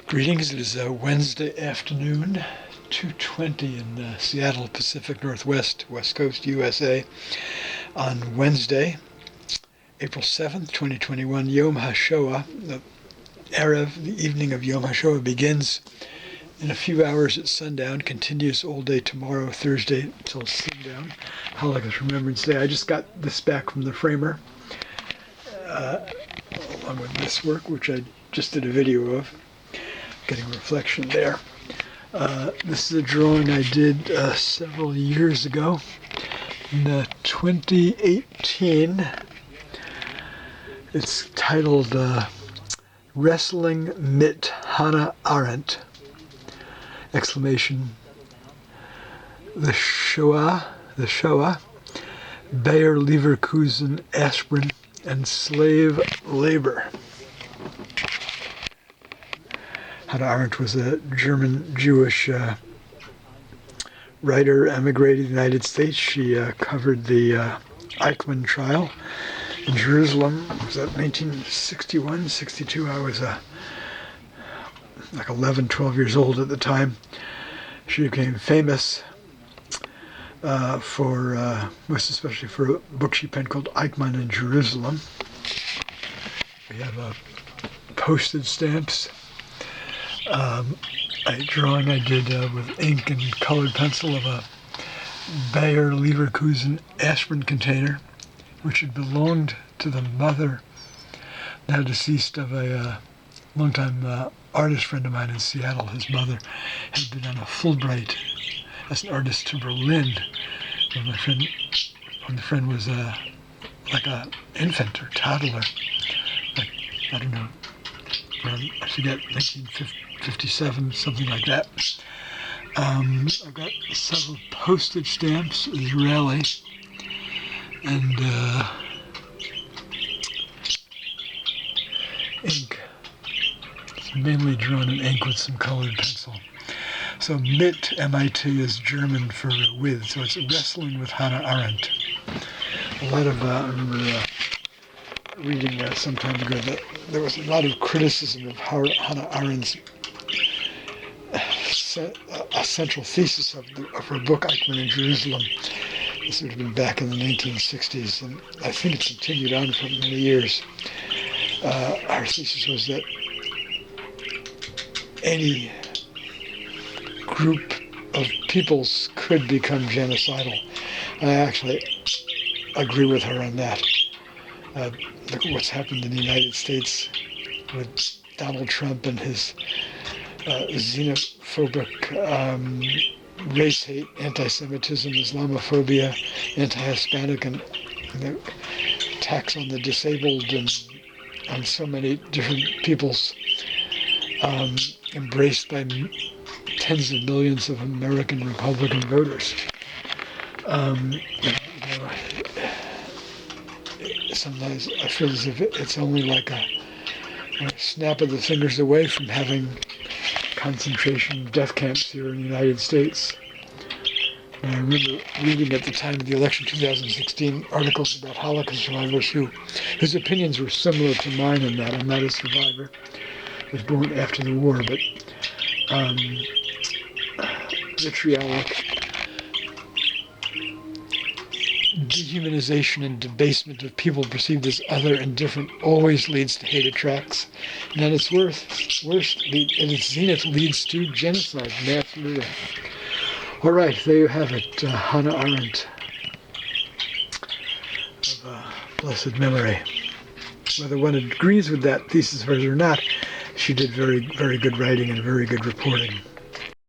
Greetings. It is Wednesday afternoon, 2:20 in Seattle, Pacific Northwest, West Coast, USA. On Wednesday, April 7th, 2021, Yom Ha'shoah, the evening of Yom Ha'shoah begins in a few hours at sundown, continues all day tomorrow, Thursday, until sundown, Holocaust Remembrance Day. I just got this back from the framer, along with this work, which I just did a video of. Getting reflection there. This is a drawing I did several years ago in 2018. It's titled Wrestling mit Hannah Arendt! Exclamation. The Shoah, Bayer Leverkusen, aspirin, and slave labor. Hannah Arendt was a German Jewish writer, emigrated to the United States. She covered the Eichmann trial in Jerusalem. Was that 1961, 62? I was like 11, 12 years old at the time. She became famous most especially for a book she penned called Eichmann in Jerusalem. We have postage stamps. A drawing I did with ink and colored pencil of a Bayer Leverkusen aspirin container, which had belonged to the mother, now deceased, of a longtime artist friend of mine in Seattle. His mother had been on a Fulbright as an artist to Berlin when the friend was like an infant or toddler, like, I don't know, around, I forget, 1957, something like that. I've got several postage stamps, Israeli, and ink. It's mainly drawn in ink with some colored pencil. So mit, M-I-T, is German for with, so it's wrestling with Hannah Arendt. A lot of, I remember reading some time ago that there was a lot of criticism of Hannah Arendt's a central thesis of her book, Eichmann in Jerusalem. This would have been back in the 1960s, and I think it continued on for many years. Her thesis was that any group of peoples could become genocidal. And I actually agree with her on that. Look at what's happened in the United States with Donald Trump and his xenophobic race hate, anti-Semitism, Islamophobia, anti-Hispanic, and the attacks on the disabled and on so many different peoples, embraced by tens of millions of American Republican voters. Sometimes I feel as if it's only like a snap of the fingers away from having concentration death camps here in the United States. And I remember reading at the time of the election 2016 articles about Holocaust survivors whose opinions were similar to mine in that. I'm not a survivor. I was born after the war, but vitriolic dehumanization and debasement of people perceived as other and different always leads to hate attacks, and at its worst, at its zenith, leads to genocide, mass murder. All right, there you have it, Hannah Arendt, of blessed memory. Whether one agrees with that thesis of hers or not, she did very, very good writing and very good reporting.